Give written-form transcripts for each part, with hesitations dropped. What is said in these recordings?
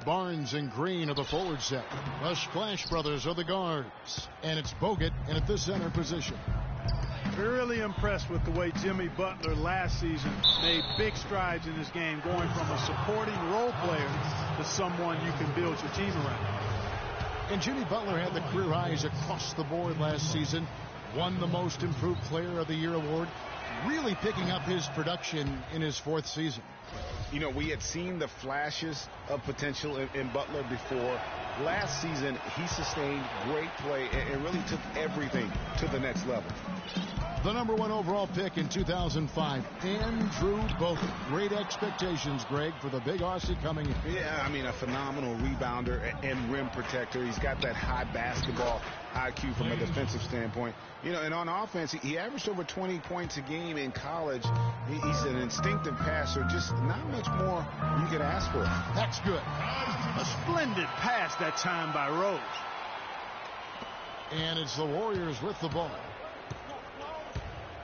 Barnes and Green are the forward set. The Splash Brothers are the guards. And it's Bogut in at the center position. Really impressed with the way Jimmy Butler last season made big strides in his game, going from a supporting role player to someone you can build your team around. And Jimmy Butler had the career highs across the board last season. Won the Most Improved Player of the Year award. Really picking up his production in his fourth season. You know, we had seen the flashes of potential in Butler before. Last season, he sustained great play and really took everything to the next level. The #1 overall pick in 2005, Andrew Bogut. Great expectations, Greg, for the big Aussie coming in. Yeah, I mean, a phenomenal rebounder and rim protector. He's got that high basketball IQ from a defensive standpoint. You know, and on offense, he averaged over 20 points a game in college. He's an instinctive passer. Just not much more you could ask for. That's good. A splendid pass that time by Rose. And it's the Warriors with the ball.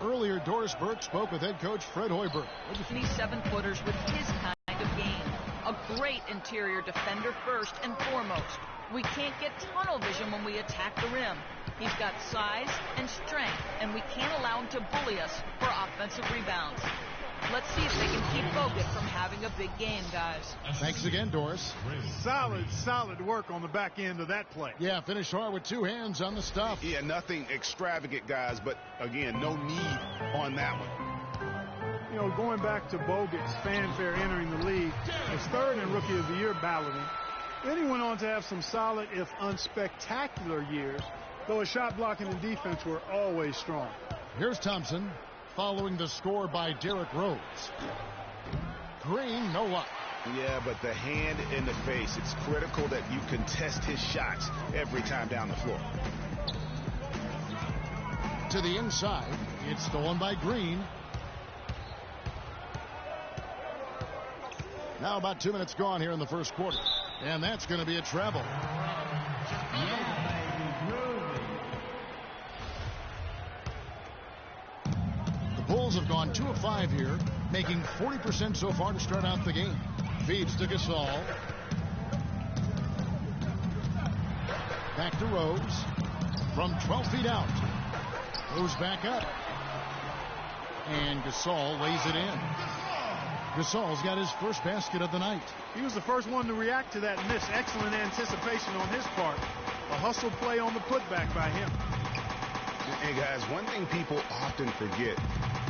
Earlier, Doris Burke spoke with head coach Fred Hoiberg. 27-footers with his kind of game. A great interior defender first and foremost. We can't get tunnel vision when we attack the rim. He's got size and strength, and we can't allow him to bully us for offensive rebounds. Let's see if they can keep Bogut from having a big game, guys. Thanks again, Doris. Solid work on the back end of that play. Yeah, finished hard with two hands on the stuff. Yeah, nothing extravagant, guys, but again, no need on that one. You know, going back to Bogut's fanfare entering the league, his third in Rookie of the Year balloting. Then he went on to have some solid, if unspectacular, years, though his shot blocking and defense were always strong. Here's Thompson, following the score by Derrick Rose. Green, no luck. Yeah, but the hand in the face, it's critical that you contest his shots every time down the floor. To the inside, it's the one by Green. Now about 2 minutes gone here in the first quarter. And that's going to be a travel. The Bulls have gone 2 of 5 here, making 40% so far to start out the game. Feeds to Gasol. Back to Rose. From 12 feet out. Rose back up. And Gasol lays it in. Gasol's got his first basket of the night. He was the first one to react to that miss. Excellent anticipation on his part. A hustle play on the putback by him. Hey, guys, one thing people often forget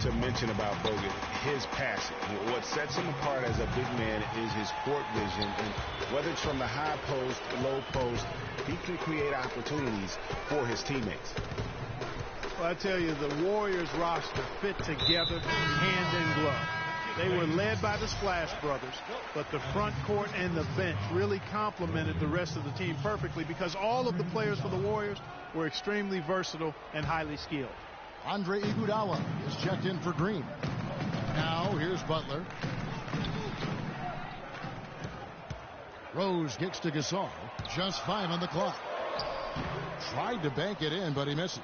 to mention about Bogut, his passing. What sets him apart as a big man is his court vision. And whether it's from the high post, low post, he can create opportunities for his teammates. Well, I tell you, the Warriors roster fit together hand in glove. They were led by the Splash Brothers, but the front court and the bench really complemented the rest of the team perfectly because all of the players for the Warriors were extremely versatile and highly skilled. Andre Iguodala is checked in for Green. Now here's Butler. Rose kicks to Gasol. Just 5 on the clock. Tried to bank it in, but he misses.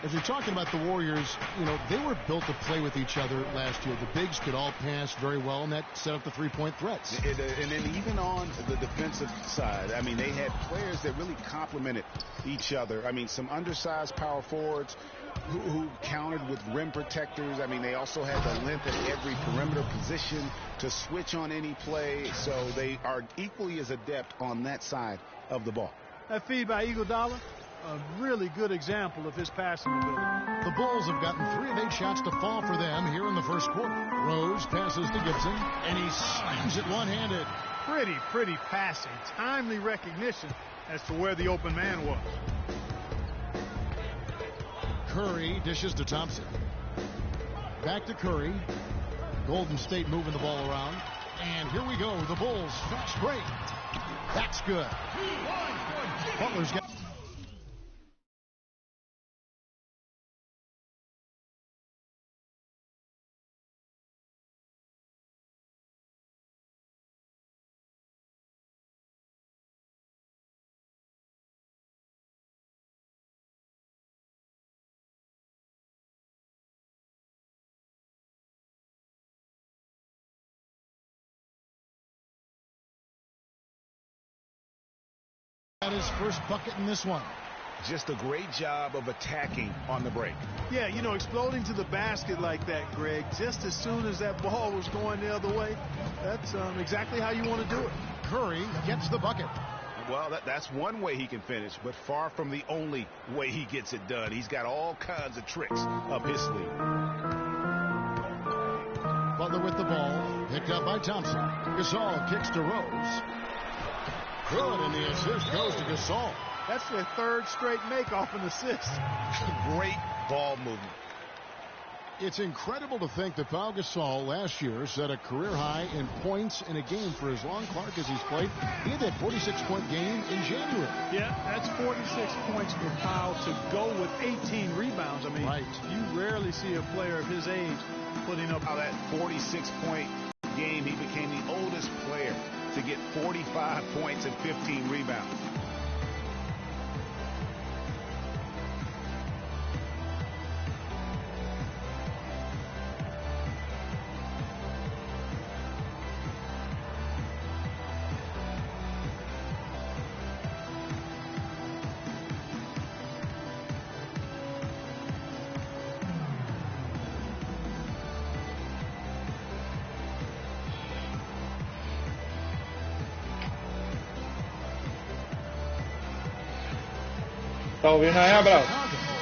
As you're talking about the Warriors, you know, they were built to play with each other last year. The bigs could all pass very well, and that set up the three-point threats. And then even on the defensive side, I mean, they had players that really complemented each other. I mean, some undersized power forwards who countered with rim protectors. I mean, they also had the length at every perimeter position to switch on any play. So they are equally as adept on that side of the ball. That feed by Iguodala, a really good example of his passing ability. The Bulls have gotten 3 of 8 shots to fall for them here in the first quarter. Rose passes to Gibson, and he slams it one-handed. Pretty passing. Timely recognition as to where the open man was. Curry dishes to Thompson. Back to Curry. Golden State moving the ball around. And here we go. The Bulls fast break. That's good. Butler's got Got his first bucket in this one. Just a great job of attacking on the break. Yeah, you know, exploding to the basket like that, Greg, just as soon as that ball was going the other way, that's exactly how you want to do it. Curry gets the bucket. Well, that's one way he can finish, but far from the only way he gets it done. He's got all kinds of tricks up his sleeve. Butler with the ball, picked up by Thompson. Gasol kicks to Rose. Good, and the assist goes to Gasol. That's their third straight make off an assist. Great ball movement. It's incredible to think that Pau Gasol last year set a career high in points in a game for as long, Clark, as he's played. He had that 46-point game in January. Yeah, that's 46 points for Pau to go with 18 rebounds. I mean, right. You rarely see a player of his age putting up that 46-point game. He became the oldest player to get 45 points and 15 rebounds.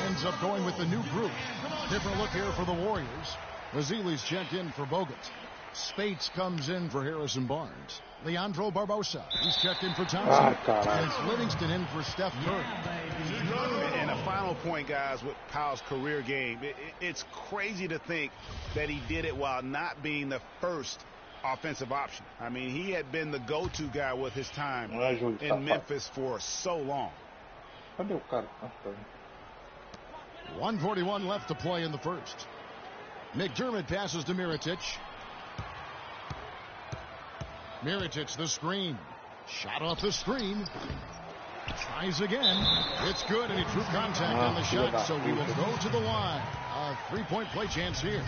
Ends up going with the new group. Different look here for the Warriors. Vassili's checked in for Bogut. Spates comes in for Harrison Barnes. Leandro Barbosa, he's checked in for Thompson. And Livingston in for Steph Curry. And a final point, guys, with Pau's career game. It's crazy to think that he did it while not being the first offensive option. I mean, he had been the go-to guy with his time in Memphis for so long. 1:41 left to play in the first. McDermott passes to Mirotic. Mirotic, the screen. Shot off the screen. Tries again. It's good, and he drew contact on the shot, so he will go to the line. A three-point play chance here.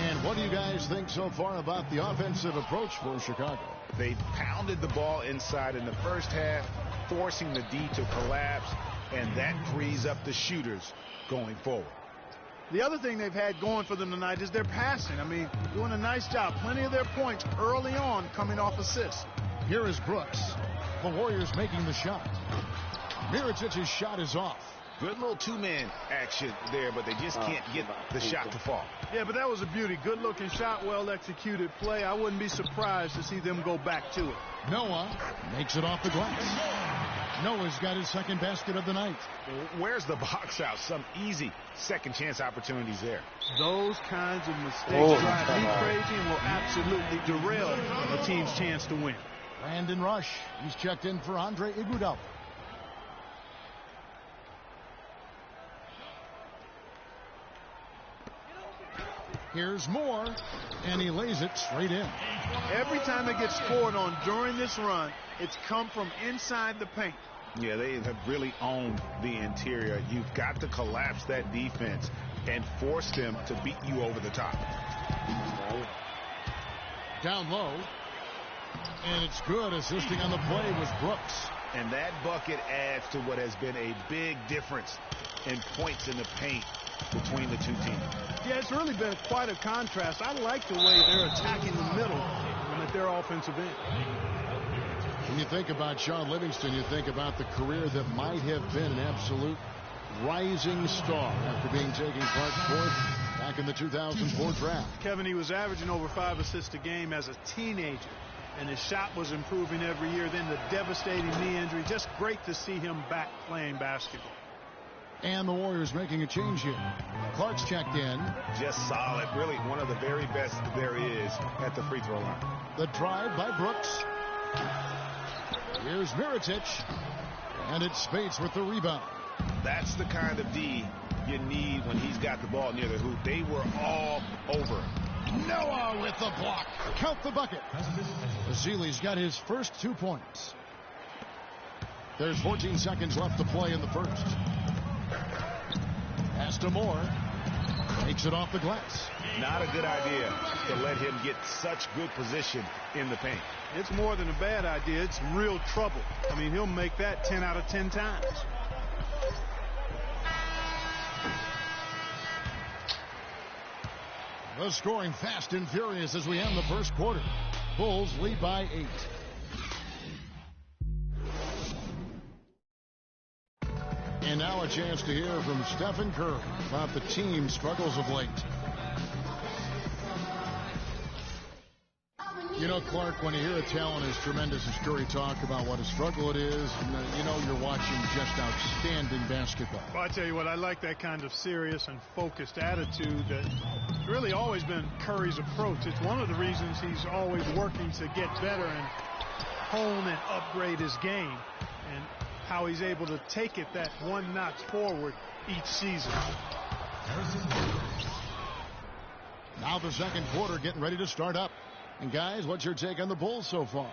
And what do you guys think so far about the offensive approach for Chicago? They pounded the ball inside in the first half, forcing the D to collapse, and that frees up the shooters going forward. The other thing they've had going for them tonight is their passing. I mean, doing a nice job. Plenty of their points early on coming off assists. Here is Brooks. The Warriors making the shot. Mirotic's shot is off. Good little two-man action there, but they just can't get the shot to fall. Yeah, but that was a beauty. Good-looking shot, well-executed play. I wouldn't be surprised to see them go back to it. Noah makes it off the glass. Noah's got his second basket of the night. Where's the box out? Some easy second-chance opportunities there. Those kinds of mistakes drive me crazy and will absolutely derail a team's chance to win. Brandon Rush, he's checked in for Andre Iguodala. Here's Moore, and he lays it straight in. Every time it gets scored on during this run, it's come from inside the paint. Yeah, they have really owned the interior. You've got to collapse that defense and force them to beat you over the top. Down low, and it's good. Assisting on the play was Brooks. And that bucket adds to what has been a big difference in points in the paint between the two teams. Yeah, it's really been quite a contrast. I like the way they're attacking the middle and at their offensive end. When you think about Shaun Livingston, you think about the career that might have been an absolute rising star after being taken Clark's fourth back in the 2004 draft. Kevin, he was averaging over 5 assists a game as a teenager, and his shot was improving every year. Then the devastating knee injury. Just great to see him back playing basketball. And the Warriors making a change here. Clark's checked in. Just solid. Really one of the very best there is at the free throw line. The drive by Brooks. Here's Mirotic. And it's Spates with the rebound. That's the kind of D you need when he's got the ball near the hoop. They were all over. Noah with the block. Count the bucket. Vassili's got his first 2 points. There's 14 seconds left to play in the first. Pass to Moore. Takes it off the glass. Not a good idea to let him get such good position in the paint. It's more than a bad idea. It's real trouble. I mean, he'll make that 10 out of 10 times. The scoring fast and furious as we end the first quarter. Bulls lead by 8. And now a chance to hear from Stephen Curry about the team's struggles of late. You know, Clark, when you hear a talent as tremendous as Curry talk about what a struggle it is, you know you're watching just outstanding basketball. Well, I tell you what, I like that kind of serious and focused attitude that's really always been Curry's approach. It's one of the reasons he's always working to get better and hone and upgrade his game, and how he's able to take it that one notch forward each season. Now the second quarter getting ready to start up. And guys, what's your take on the Bulls so far?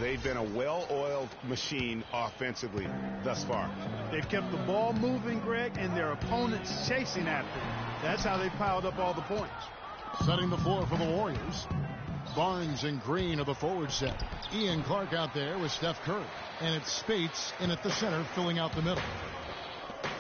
They've been a well-oiled machine offensively thus far. They've kept the ball moving, Greg, and their opponents chasing after them. That's how they piled up all the points. Setting the floor for the Warriors. Barnes and Green are the forward set. Ian Clark out there with Steph Curry. And it's Spates in at the center, filling out the middle.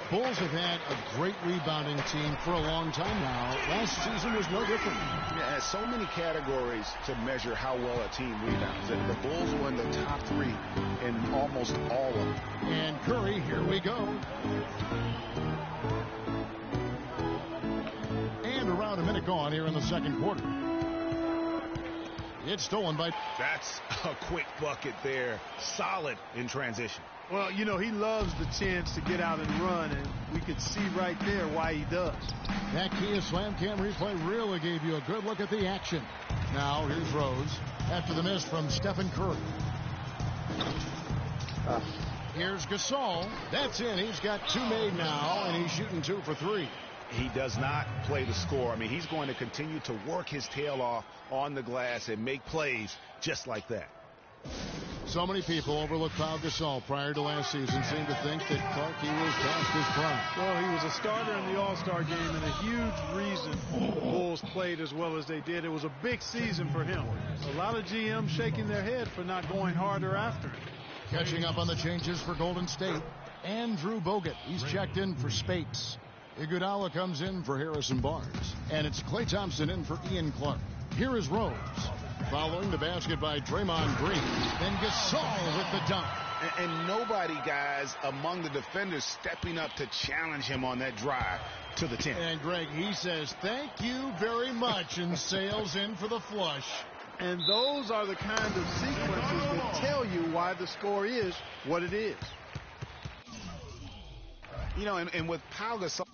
Bulls have had a great rebounding team for a long time now. Last season was no different. Yeah, so many categories to measure how well a team rebounds. The Bulls were in the top 3 in almost all of them. And Curry, here we go. And around a minute gone here in the second quarter. It's stolen by... That's a quick bucket there. Solid in transition. Well, you know, he loves the chance to get out and run, and we could see right there why he does. That Kia Slam Cam replay really gave you a good look at the action. Now, here's Rose after the miss from Stephen Curry. Here's Gasol. That's in. He's got 2 made now, and he's shooting 2 for 3. He does not play the score. I mean, he's going to continue to work his tail off on the glass and make plays just like that. So many people overlooked Pau Gasol prior to last season, seemed to think that Clark, he was past his prime. Well, he was a starter in the All-Star game and a huge reason the Bulls played as well as they did. It was a big season for him. A lot of GMs shaking their head for not going harder after him. Catching up on the changes for Golden State, Andrew Bogut. He's checked in for Spates. Iguodala comes in for Harrison Barnes. And it's Klay Thompson in for Ian Clark. Here is Rose. Following the basket by Draymond Green. Then Gasol with the dunk. And nobody, guys, among the defenders stepping up to challenge him on that drive to the 10. And Greg, he says, thank you very much, and sails in for the flush. And those are the kind of sequences that tell you why the score is what it is. You know, and with Pau Gasol.